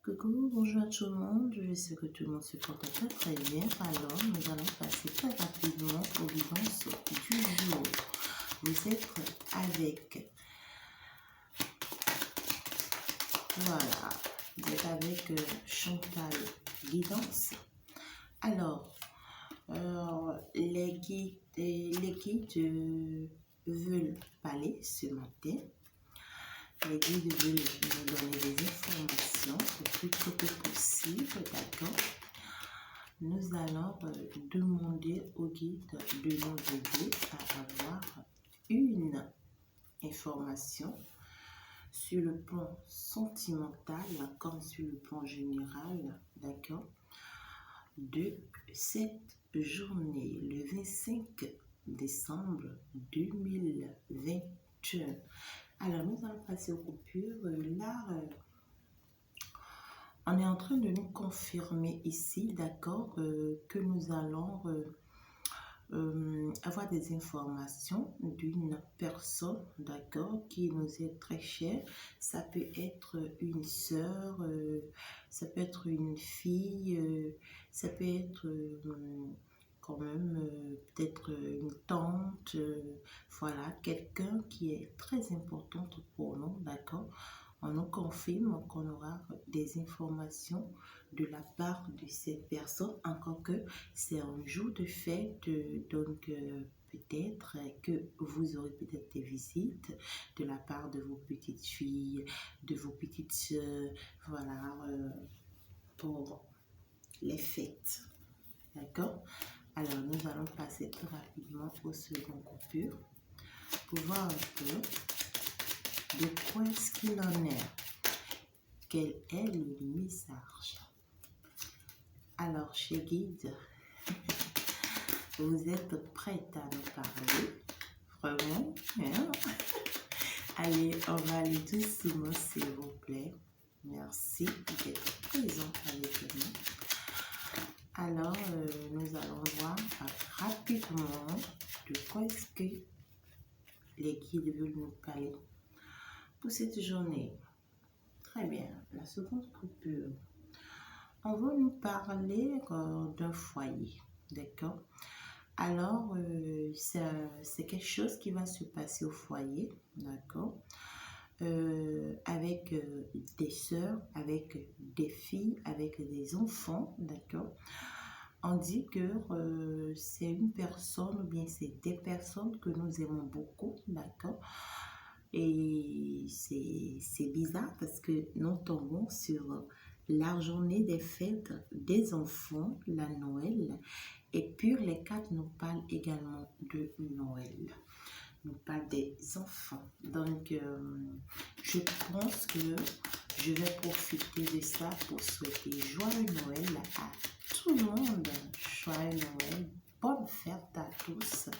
Coucou, bonjour à tout le monde, j'espère que tout le monde se porte très bien. Alors, nous allons passer très rapidement aux guidances du jour. Vous êtes avec, voilà, vous êtes avec Chantal Guidance. Alors, les guides veulent parler ce matin. Les guides veulent nous donner des informations le plus tôt que possible, d'accord? Nous allons demander au guide de nous aider à avoir une information sur le plan sentimental comme sur le plan général, d'accord? De cette journée, le 25 décembre 2021. Alors, nous allons passer aux coupures. Là, on est en train de nous confirmer ici, d'accord, que nous allons avoir des informations d'une personne, d'accord, qui nous est très chère. Ça peut être une sœur, ça peut être une fille, ça peut être quand même peut-être une tante, voilà, quelqu'un qui est très importante pour nous, d'accord. On nous confirme qu'on aura des informations de la part de cette personne, encore que c'est un jour de fête, donc peut-être que vous aurez peut-être des visites de la part de vos petites filles, de vos petites soeurs, voilà, pour les fêtes, d'accord. Alors, nous allons passer très rapidement au second coupure pour voir un peu de quoi est-ce qu'il en est. Quel est le message? Alors, chez Guide, vous êtes prête à nous parler? Vraiment? Hein? Allez, on va aller doucement, s'il vous plaît. Merci d'être présent avec nous. Alors, nous allons voir rapidement de quoi est-ce que les guides veulent nous parler pour cette journée. Très bien. La seconde coupure. On va nous parler d'un foyer. D'accord? Alors, c'est quelque chose qui va se passer au foyer. D'accord? Avec des sœurs, avec des filles, avec des enfants. D'accord? On dit que c'est une personne ou bien c'est des personnes que nous aimons beaucoup. D'accord? Et c'est bizarre parce que nous tombons sur la journée des fêtes des enfants, la Noël. Et puis les cartes nous parlent également de Noël. Nous parlent des enfants. Donc, je pense que je vais profiter de ça pour souhaiter joyeux Noël à tout le monde. Joyeux Noël, bonne fête à tous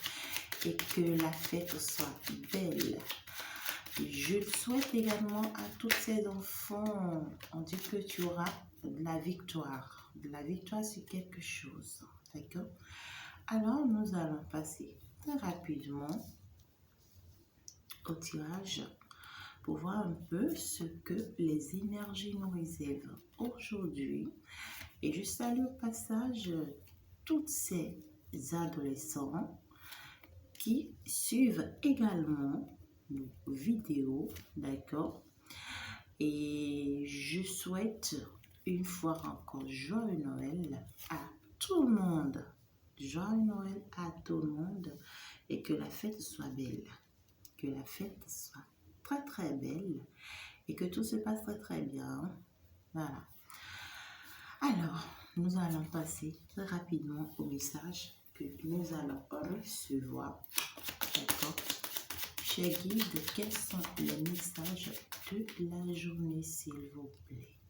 et que la fête soit belle. Je souhaite également à tous ces enfants, on dit que tu auras de la victoire sur quelque chose, d'accord? Alors, nous allons passer très rapidement au tirage pour voir un peu ce que les énergies nous réservent aujourd'hui. Et je salue au passage toutes ces adolescents qui suivent également nos vidéos, d'accord? Et je souhaite une fois encore joyeux Noël à tout le monde. Joyeux Noël à tout le monde et que la fête soit belle. Que la fête soit très très belle et que tout se passe très très bien. Voilà. Alors, nous allons passer très rapidement au message que nous allons recevoir. D'accord? Chers guides, quels sont les messages de la journée, s'il vous plaît?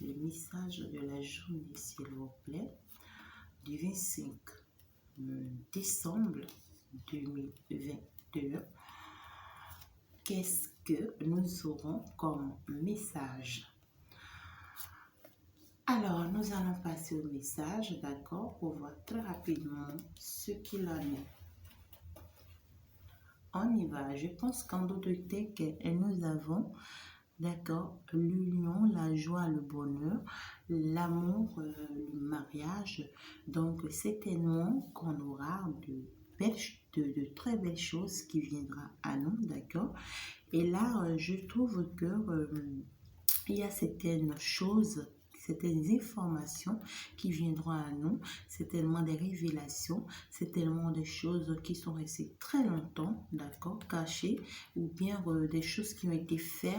Les messages de la journée, s'il vous plaît, du 25 décembre 2022. Qu'est-ce que nous aurons comme message? Alors, nous allons passer au message, d'accord, pour voir très rapidement ce qu'il en est. On y va. Je pense qu'en d'autres textes, nous avons d'accord? L'union, la joie, le bonheur, l'amour, le mariage. Donc, certainement qu'on aura belles, de très belles choses qui viendront à nous, d'accord? Et là, je trouve que il y a certaines choses, certaines informations qui viendront à nous, c'est tellement des révélations, c'est tellement des choses qui sont restées très longtemps, d'accord, cachées, ou bien des choses qui ont été faites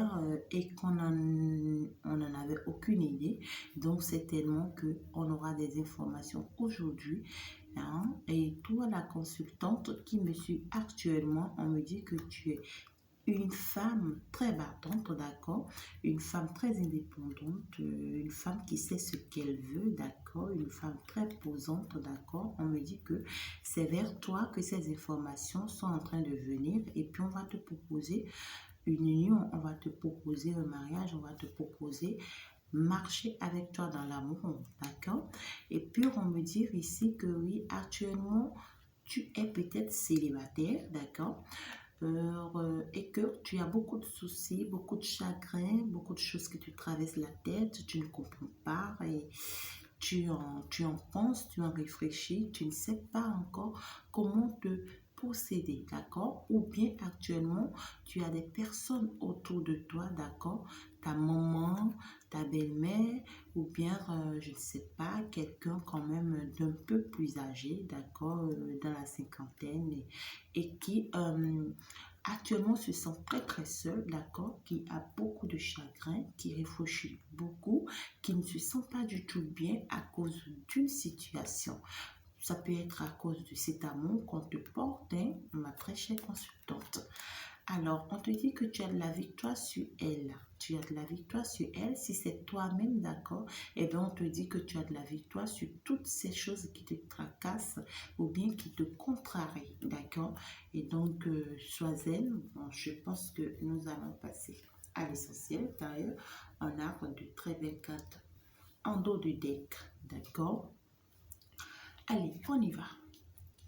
et on n'en avait aucune idée. Donc, c'est tellement qu'on aura des informations aujourd'hui. Hein. Et toi, la consultante qui me suit actuellement, on me dit que tu es une femme très battante, d'accord, une femme très indépendante, une femme qui sait ce qu'elle veut, d'accord, une femme très posante, d'accord. On me dit que c'est vers toi que ces informations sont en train de venir et puis on va te proposer une union, on va te proposer un mariage, on va te proposer marcher avec toi dans l'amour, d'accord. Et puis on me dit ici que oui, actuellement, tu es peut-être célibataire, d'accord, et que tu as beaucoup de soucis, beaucoup de chagrins, beaucoup de choses que tu traverses la tête, tu ne comprends pas et tu en penses, tu en réfléchis, tu ne sais pas encore comment te procéder, d'accord? Ou bien actuellement, tu as des personnes autour de toi, d'accord? Ta maman, ta belle-mère, ou bien, je ne sais pas, quelqu'un quand même d'un peu plus âgé, d'accord, dans la cinquantaine, et qui actuellement se sent très très seul, d'accord, qui a beaucoup de chagrin, qui réfléchit beaucoup, qui ne se sent pas du tout bien à cause d'une situation. Ça peut être à cause de cet amour qu'on te porte, hein, ma très chère consultante. Alors, on te dit que tu as de la victoire sur elle. Tu as de la victoire sur elle. Si c'est toi-même, d'accord, et bien on te dit que tu as de la victoire sur toutes ces choses qui te tracassent ou bien qui te contrarient, d'accord. Et donc, sois zen. Bon, je pense que nous allons passer à l'essentiel. D'ailleurs, on a de très belles cartes en dos du deck, d'accord. Allez, on y va.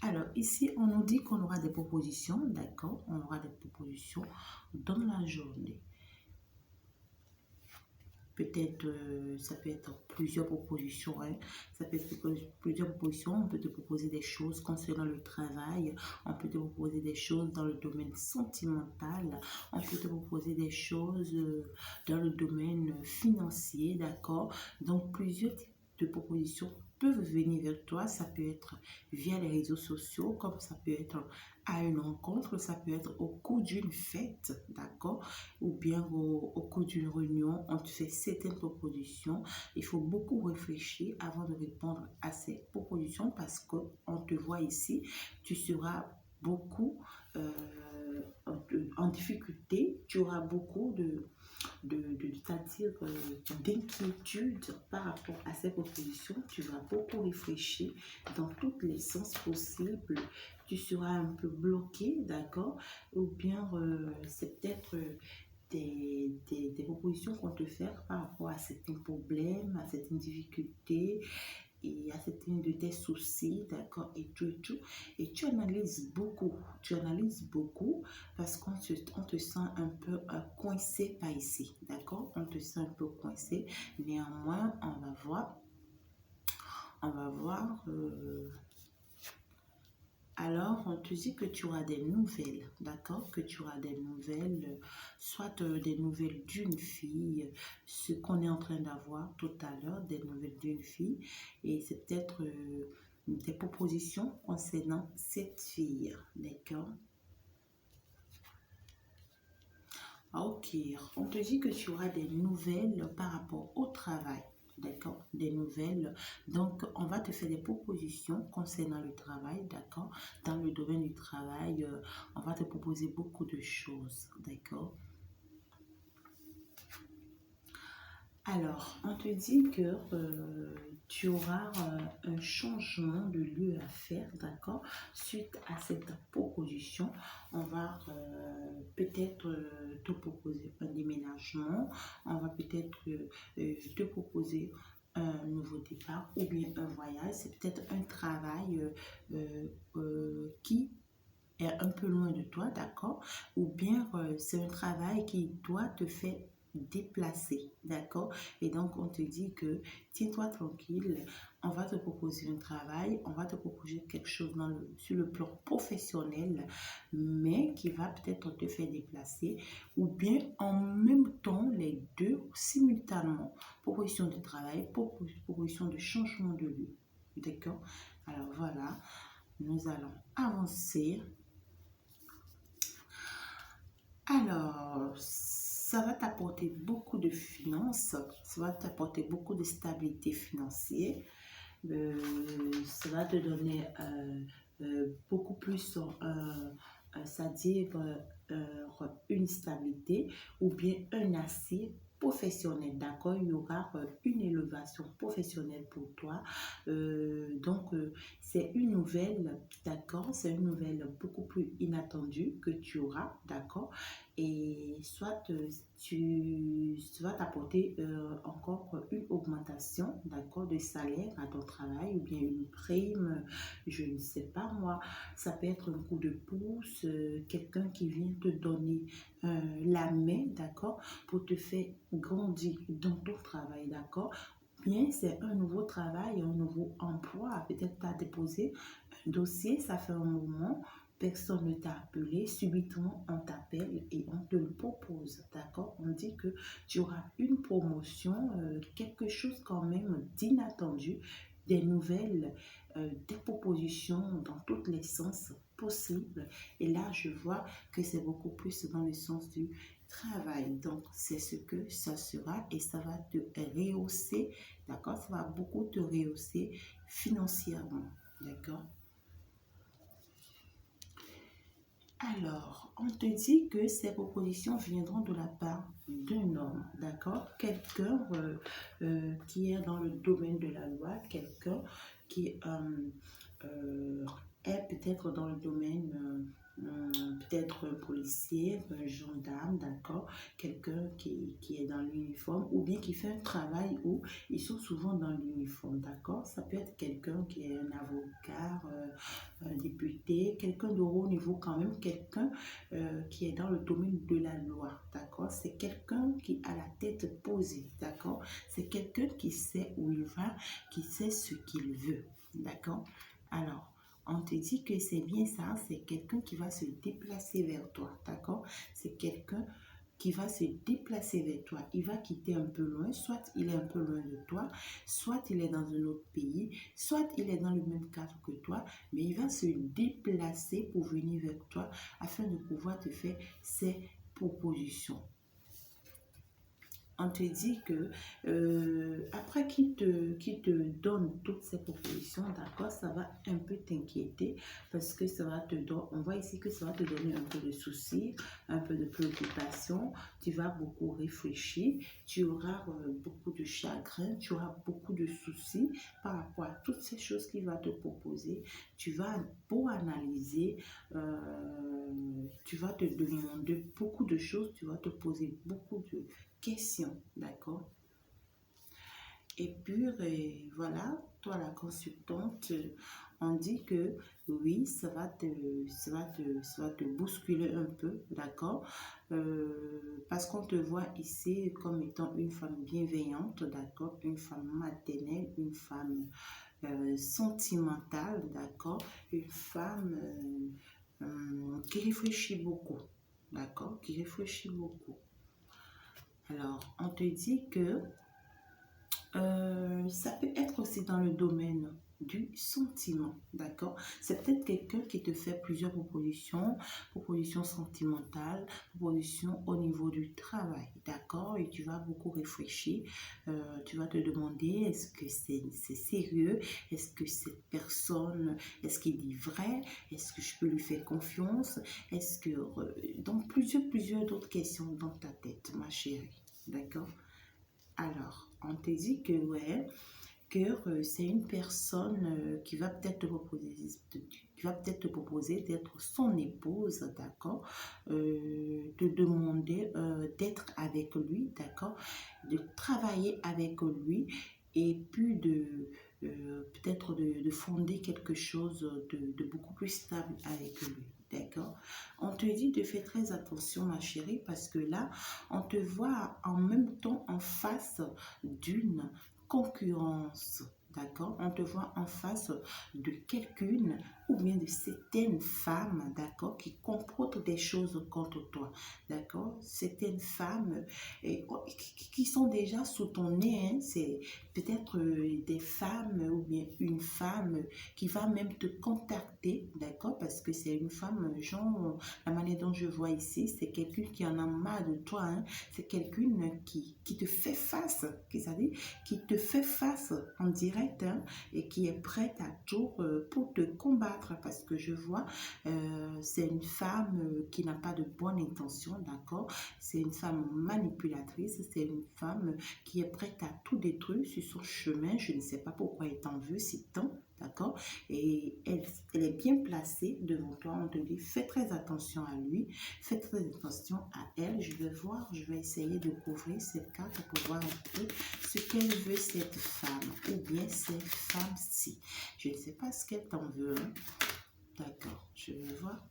Alors, ici, on nous dit qu'on aura des propositions, d'accord? On aura des propositions dans la journée. Peut-être, ça peut être plusieurs propositions, hein? Ça peut être plusieurs propositions. On peut te proposer des choses concernant le travail. On peut te proposer des choses dans le domaine sentimental. On peut te proposer des choses dans le domaine financier, d'accord? Donc, plusieurs types de propositions peuvent venir vers toi. Ça peut être via les réseaux sociaux, comme ça peut être à une rencontre, ça peut être au cours d'une fête, d'accord, ou bien au cours d'une réunion, on te fait certaines propositions. Il faut beaucoup réfléchir avant de répondre à ces propositions parce qu'on te voit ici, tu seras beaucoup en difficulté, tu auras beaucoup c'est-à-dire d'inquiétude par rapport à ces propositions. Tu vas beaucoup réfléchir dans tous les sens possibles. Tu seras un peu bloqué, d'accord? Ou bien c'est peut-être des propositions qu'on te fait par rapport à certains problèmes, à certaines difficultés et à certains de tes soucis, d'accord, et tout, et tout. Et tu analyses beaucoup parce on te sent un peu coincé par ici, d'accord, on te sent un peu coincé. Néanmoins, on va voir, alors, on te dit que tu auras des nouvelles, d'accord? Que tu auras des nouvelles, soit des nouvelles d'une fille, ce qu'on est en train d'avoir tout à l'heure, des nouvelles d'une fille. Et c'est peut-être des propositions concernant cette fille, d'accord? Ok, on te dit que tu auras des nouvelles par rapport au travail. D'accord, des nouvelles. Donc, on va te faire des propositions concernant le travail, d'accord. Dans le domaine du travail, on va te proposer beaucoup de choses, d'accord. Alors, on te dit que tu auras un changement de lieu à faire, d'accord? Suite à cette proposition, on va peut-être te proposer un déménagement, on va peut-être te proposer un nouveau départ ou bien un voyage. C'est peut-être un travail qui est un peu loin de toi, d'accord? Ou bien c'est un travail qui, toi, te fait déplacer, d'accord? Et donc, on te dit que tiens-toi tranquille, on va te proposer un travail, on va te proposer quelque chose sur le plan professionnel, mais qui va peut-être te faire déplacer, ou bien en même temps, les deux simultanément, proposition de travail, proposition de changement de lieu, d'accord? Alors voilà, nous allons avancer. Alors, ça va t'apporter beaucoup de finances, ça va t'apporter beaucoup de stabilité financière, ça va te donner beaucoup plus, c'est-à-dire une stabilité ou bien un assiette professionnel, d'accord? Il y aura une élévation professionnelle pour toi. C'est une nouvelle, d'accord? C'est une nouvelle beaucoup plus inattendue que tu auras, d'accord? Et soit tu vas t'apporter encore une augmentation, d'accord, de salaire à ton travail ou bien une prime, je ne sais pas moi, ça peut être un coup de pouce, quelqu'un qui vient te donner la main, d'accord, pour te faire grandir dans ton travail, d'accord. Bien, c'est un nouveau travail, un nouveau emploi, peut-être tu as déposé un dossier, ça fait un moment, personne ne t'a appelé, subitement on t'appelle et on te le propose, d'accord? On dit que tu auras une promotion, quelque chose quand même d'inattendu, des nouvelles, des propositions dans tous les sens possibles. Et là, je vois que c'est beaucoup plus dans le sens du travail. Donc, c'est ce que ça sera et ça va te rehausser, d'accord? Ça va beaucoup te rehausser financièrement, d'accord? Alors, on te dit que ces propositions viendront de la part d'un homme, d'accord? Quelqu'un qui est dans le domaine de la loi, quelqu'un qui est peut-être dans le domaine, peut-être policier, gendarme, d'accord? Quelqu'un qui est dans l'uniforme ou bien qui fait un travail où ils sont souvent dans l'uniforme, d'accord? Ça peut être quelqu'un qui est un avocat, un député, quelqu'un de haut niveau quand même, quelqu'un qui est dans le domaine de la loi, d'accord? C'est quelqu'un qui a la tête posée, d'accord? C'est quelqu'un qui sait où il va, qui sait ce qu'il veut, d'accord? Alors, on te dit que c'est bien ça, c'est quelqu'un qui va se déplacer vers toi, d'accord? C'est quelqu'un qui va se déplacer vers toi. Il va quitter un peu loin, soit il est un peu loin de toi, soit il est dans un autre pays, soit il est dans le même cadre que toi, mais il va se déplacer pour venir vers toi afin de pouvoir te faire ses propositions. On te dit que après qu'il te donne toutes ces propositions, d'accord, ça va un peu t'inquiéter parce que ça va te donner, on voit ici que ça va te donner un peu de soucis, un peu de préoccupation, tu vas beaucoup réfléchir, tu auras beaucoup de chagrin, tu auras beaucoup de soucis par rapport à toutes ces choses qu'il va te proposer. Tu vas beau analyser, tu vas te demander beaucoup de choses, tu vas te poser beaucoup de questions, d'accord? Et puis, voilà, toi la consultante, on dit que oui, ça va te bousculer un peu, d'accord? Parce qu'on te voit ici comme étant une femme bienveillante, d'accord? Une femme maternelle, une femme sentimentale, d'accord? Une femme qui réfléchit beaucoup, d'accord? Qui réfléchit beaucoup. Alors, on te dit que ça peut être aussi dans le domaine du sentiment, d'accord? C'est peut-être quelqu'un qui te fait plusieurs propositions, propositions sentimentales, propositions au niveau du travail, d'accord? Et tu vas beaucoup réfléchir, tu vas te demander, est-ce que c'est sérieux? Est-ce que cette personne, est-ce qu'il dit vrai? Est-ce que je peux lui faire confiance? Est-ce que... donc, plusieurs d'autres questions dans ta tête, ma chérie, d'accord? Alors, on te dit que, ouais, que c'est une personne qui va peut-être te proposer d'être son épouse, d'accord, te demander d'être avec lui, d'accord, de travailler avec lui et puis peut-être de fonder quelque chose de beaucoup plus stable avec lui, d'accord? On te dit de faire très attention, ma chérie, parce que là, on te voit en même temps en face d'une concurrence, d'accord? On te voit en face de quelqu'une ou bien de certaines femmes, d'accord, qui complotent des choses contre toi, d'accord? Certaines femmes qui sont déjà sous ton nez, hein, c'est peut-être des femmes ou bien une femme qui va même te contacter, d'accord? Parce que c'est une femme, genre, la manière dont je vois ici, c'est quelqu'un qui en a marre de toi, hein? C'est quelqu'un qui te fait face, c'est-à-dire qui te fait face en direct, hein, et qui est prête à tout pour te combattre, parce que je vois, c'est une femme qui n'a pas de bonne intention, d'accord? C'est une femme manipulatrice, c'est une femme qui est prête à tout détruire sur son chemin. Je ne sais pas pourquoi elle t'en veut si tant, d'accord? Et elle est bien placée devant toi. On te dit, fais très attention à lui, fais très attention à elle. Je vais voir, je vais essayer de couvrir cette carte pour voir un peu ce qu'elle veut, cette femme, ou bien cette femme-ci. Je ne sais pas ce qu'elle t'en veut, hein. D'accord, je vais voir.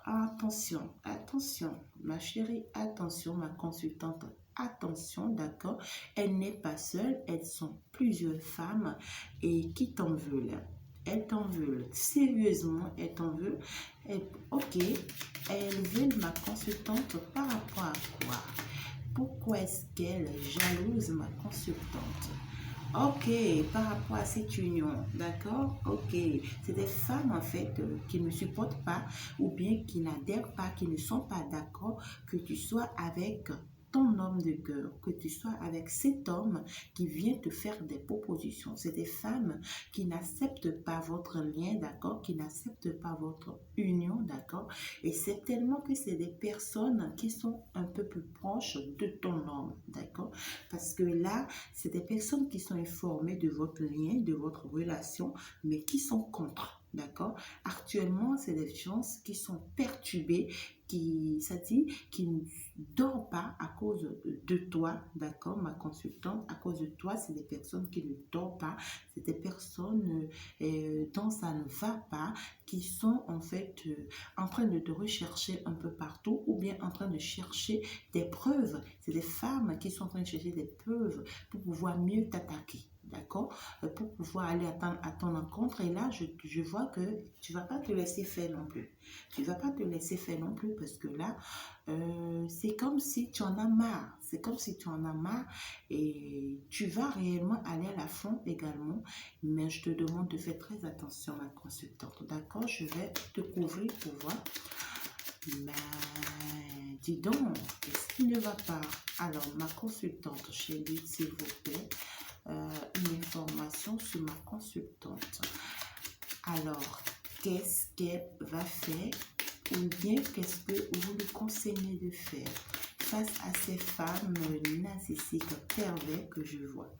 Attention, attention, ma chérie, attention, ma consultante, attention, d'accord? Elle n'est pas seule, elles sont plusieurs femmes et qui t'en veulent. Elles t'en veulent, sérieusement, elles t'en veulent. Ok, elles veulent ma consultante par rapport à quoi? Pourquoi est-ce qu'elle jalouse ma consultante? Ok, par rapport à cette union, d'accord? Ok, c'est des femmes en fait qui ne supportent pas ou bien qui n'adhèrent pas, qui ne sont pas d'accord que tu sois avec ton homme de cœur, que tu sois avec cet homme qui vient te faire des propositions. C'est des femmes qui n'acceptent pas votre lien, d'accord? Qui n'acceptent pas votre union, d'accord? Et c'est tellement que c'est des personnes qui sont un peu plus proches de ton homme, d'accord? Parce que là, c'est des personnes qui sont informées de votre lien, de votre relation, mais qui sont contre. D'accord? Actuellement, c'est des gens qui sont perturbés, ça dit, qui ne dorment pas à cause de toi, d'accord, ma consultante, à cause de toi, c'est des personnes qui ne dorment pas, c'est des personnes dont ça ne va pas, qui sont en fait en train de te rechercher un peu partout ou bien en train de chercher des preuves. C'est des femmes qui sont en train de chercher des preuves pour pouvoir mieux t'attaquer, d'accord? Pour pouvoir aller à ton encontre. Et là, je vois que tu ne vas pas te laisser faire non plus. Tu ne vas pas te laisser faire non plus parce que là, c'est comme si tu en as marre. C'est comme si tu en as marre et tu vas réellement aller à la fond également. Mais je te demande de faire très attention, ma consultante. D'accord? Je vais te couvrir pour voir. Mais dis donc, qu'est-ce qui ne va pas? Alors, ma consultante, chérie, s'il vous plaît, une information sur ma consultante. Alors, qu'est-ce qu'elle va faire ou bien qu'est-ce que vous lui conseillez de faire face à ces femmes narcissiques pervers que je vois?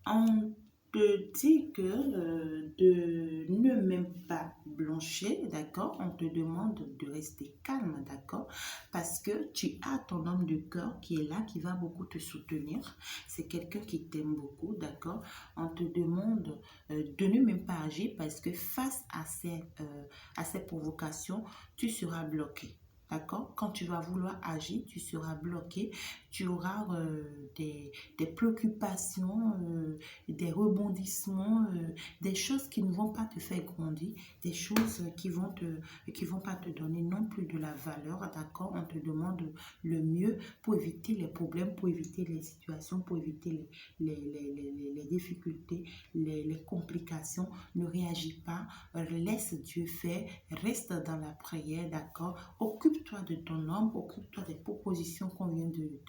On te dit que de ne même pas blanchir, d'accord? On te demande de rester calme, d'accord? Parce que tu as ton homme de cœur qui est là, qui va beaucoup te soutenir. C'est quelqu'un qui t'aime beaucoup, d'accord? On te demande de ne même pas agir parce que face à ces provocations, tu seras bloqué. D'accord? Quand tu vas vouloir agir, tu seras bloqué. Tu auras des préoccupations, des rebondissements, des choses qui ne vont pas te faire grandir, des choses qui vont pas te donner non plus de la valeur, d'accord? On te demande le mieux pour éviter les problèmes, pour éviter les situations, pour éviter les difficultés, les complications. Ne réagis pas, laisse Dieu faire, reste dans la prière, d'accord? Occupe-toi de ton homme, occupe-toi des propositions qu'on vient de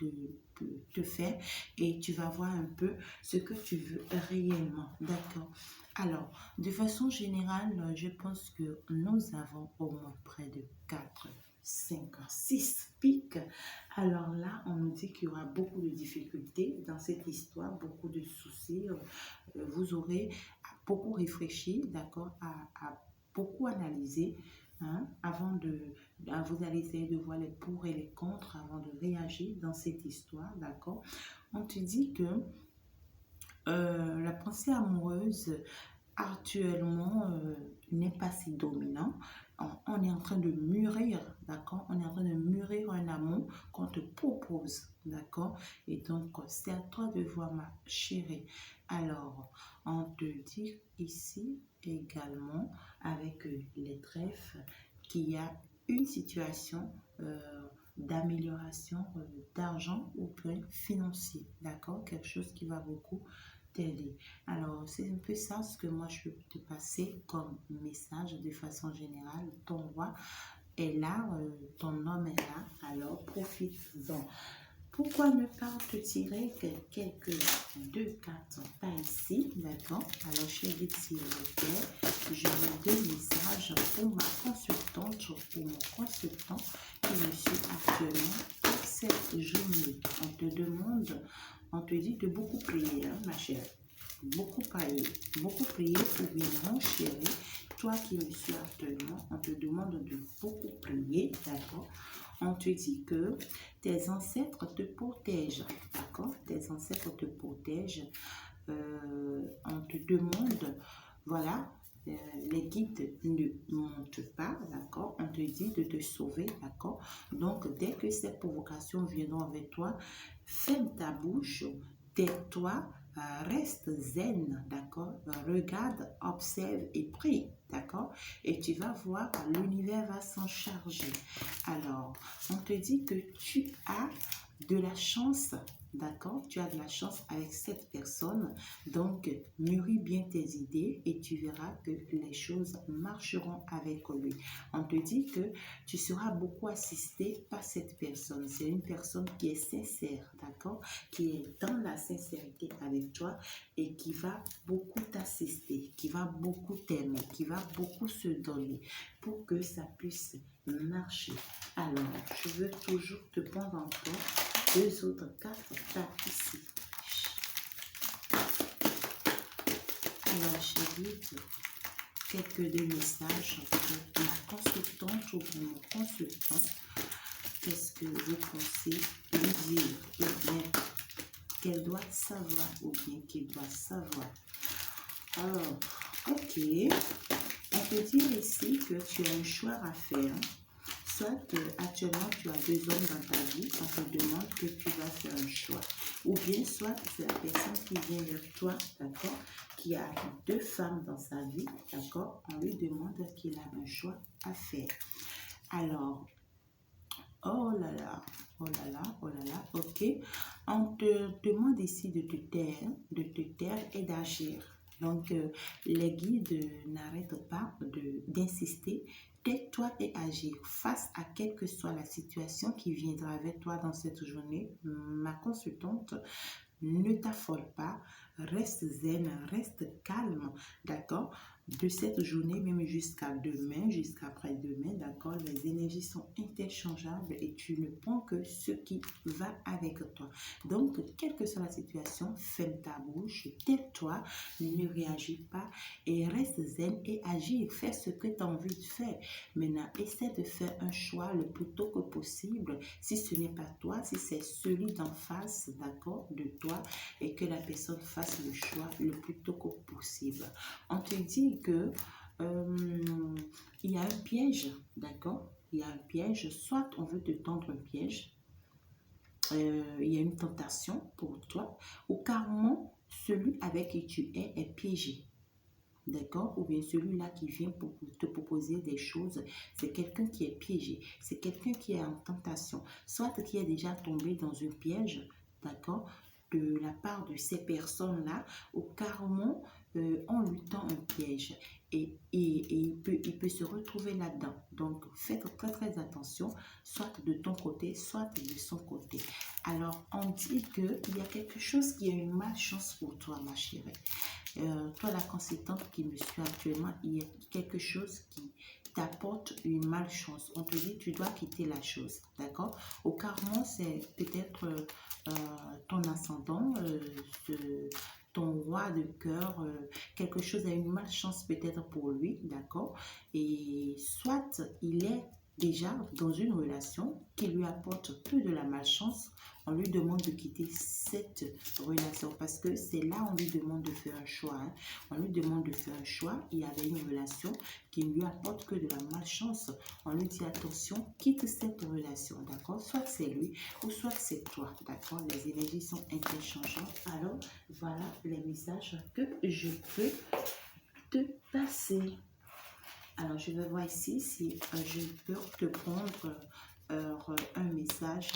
te faire et tu vas voir un peu ce que tu veux réellement, d'accord? Alors, de façon générale, je pense que nous avons au moins près de 4, 5, 6 pics. Alors là, on nous dit qu'il y aura beaucoup de difficultés dans cette histoire, beaucoup de soucis. Vous aurez beaucoup réfléchi, d'accord, à beaucoup analyser, hein, vous allez essayer de voir les pour et les contre avant de réagir dans cette histoire, d'accord? On te dit que la pensée amoureuse actuellement n'est pas si dominant. On est en train de mûrir, d'accord? On est en train de mûrir un amour qu'on te propose, d'accord? Et donc, c'est à toi de voir, ma chérie. Alors, on te dit ici également, avec les trèfles, qu'il y a une situation d'amélioration d'argent ou bien financier, d'accord? Quelque chose qui va beaucoup t'aider. Alors, c'est un peu ça ce que moi je peux te passer comme message de façon générale. Ton roi est là, ton homme est là, alors profite-en. Pourquoi ne pas te tirer que quelques deux cartes pas ici, d'accord? Alors, je vais s'il vous plaît, je mets deux messages pour ma consultante, pour mon consultant qui me suit actuellement pour cette journée. On te demande, on te dit de beaucoup prier, hein, ma chère. Beaucoup prier pour bien, mon chéri. Toi qui me suis actuellement, on te demande de beaucoup prier, d'accord? On te dit que tes ancêtres te protègent, d'accord? Tes ancêtres te protègent. On te demande, voilà, les guides ne montent pas, d'accord? On te dit de te sauver, d'accord? Donc, dès que ces provocations viendront avec toi, ferme ta bouche, tais-toi, reste zen, d'accord? Regarde, observe et prie, d'accord? Et tu vas voir, l'univers va s'en charger. Alors, on te dit que tu as de la chance, d'accord? Tu as de la chance avec cette personne. Donc, mûris bien tes idées et tu verras que les choses marcheront avec lui. On te dit que tu seras beaucoup assisté par cette personne. C'est une personne qui est sincère, d'accord? Qui est dans la sincérité avec toi et qui va beaucoup t'assister, qui va beaucoup t'aimer, qui va beaucoup se donner pour que ça puisse marcher. Alors, je veux toujours te prendre encore deux autres cartes par ici. Alors, chérie, quelques deux messages pour ma consultante ou pour mon consultant. Qu'est-ce que vous pensez lui dire ou bien qu'elle doit savoir ou bien qu'il doit savoir? Alors, ok. On peut dire ici que tu as un choix à faire. Soit actuellement tu as deux hommes dans ta vie, on te demande que tu vas faire un choix. Ou bien soit c'est la personne qui vient vers toi, d'accord, qui a deux femmes dans sa vie, d'accord, on lui demande qu'il a un choix à faire. Alors, oh là là, oh là là, oh là là, ok. On te demande ici de te taire et d'agir. Donc, les guides n'arrêtent pas d'insister. Tais-toi et agis face à quelle que soit la situation qui viendra avec toi dans cette journée. Ma consultante, ne t'affole pas, reste zen, reste calme, d'accord? De cette journée, même jusqu'à demain, jusqu'à après-demain, d'accord? Les énergies sont interchangeables et tu ne prends que ce qui va avec toi. Donc, quelle que soit la situation, ferme ta bouche, tais-toi, ne réagis pas et reste zen et agis. Fais ce que tu as envie de faire. Maintenant, essaie de faire un choix le plus tôt que possible. Si ce n'est pas toi, si c'est celui d'en face, d'accord, de toi, et que la personne fasse le choix le plus tôt que possible. On te dit que il y a un piège, d'accord? Il y a un piège, soit on veut te tendre un piège, il y a une tentation pour toi, ou carrément celui avec qui tu est piégé. D'accord? Ou bien celui-là qui vient pour te proposer des choses, c'est quelqu'un qui est piégé, c'est quelqu'un qui est en tentation, soit qui est déjà tombé dans un piège, d'accord, de la part de ces personnes-là, ou carrément on lui tend un piège et il peut se retrouver là-dedans. Donc, faites très très attention, soit de ton côté, soit de son côté. Alors, on dit qu'il y a quelque chose qui a une malchance pour toi, ma chérie. Toi, la consultante qui me suit actuellement, il y a quelque chose qui t'apporte une malchance. On te dit, tu dois quitter la chose, d'accord? Au carrément, c'est peut-être ton ascendant, ton roi de cœur, quelque chose a une malchance peut-être pour lui, d'accord? Et soit il est déjà dans une relation qui lui apporte que de la malchance, on lui demande de quitter cette relation parce que c'est là on lui demande de faire un choix. Hein. On lui demande de faire un choix. Il y avait une relation qui ne lui apporte que de la malchance. On lui dit attention, quitte cette relation, d'accord? Soit c'est lui ou soit c'est toi, d'accord? Les énergies sont interchangeantes. Alors, voilà les messages que je peux te passer. Alors, je vais voir ici si je peux te prendre un message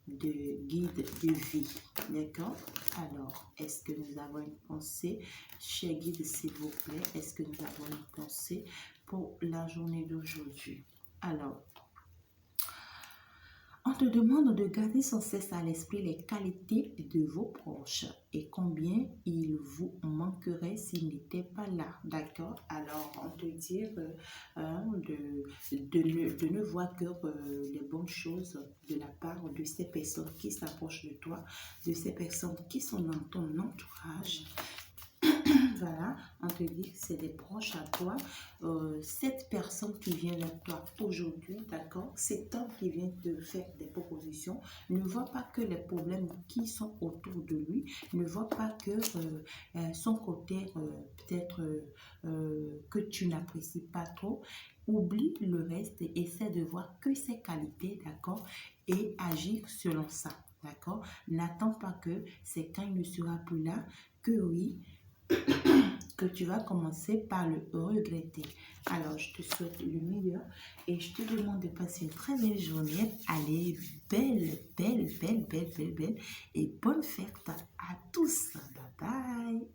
de guide de vie. D'accord? Alors, est-ce que nous avons une pensée? Cher guide, s'il vous plaît, est-ce que nous avons une pensée pour la journée d'aujourd'hui? Alors, on te demande de garder sans cesse à l'esprit les qualités de vos proches et combien ils vous manqueraient s'ils n'étaient pas là. D'accord? Alors, on te dit de ne voir que les bonnes choses de la part de ces personnes qui s'approchent de toi, de ces personnes qui sont dans ton entourage. Voilà, on te dit que c'est des proches à toi. Cette personne qui vient vers toi aujourd'hui, d'accord, cet homme qui vient te faire des propositions, ne voit pas que les problèmes qui sont autour de lui, ne voit pas que son côté peut-être que tu n'apprécies pas trop. Oublie le reste et essaie de voir que ses qualités, d'accord, et agir selon ça, d'accord. N'attends pas que c'est quand il ne sera plus là que oui, que tu vas commencer par le regretter. Alors, je te souhaite le meilleur et je te demande de passer une très belle journée. Allez, belle et bonne fête à tous. Bye bye.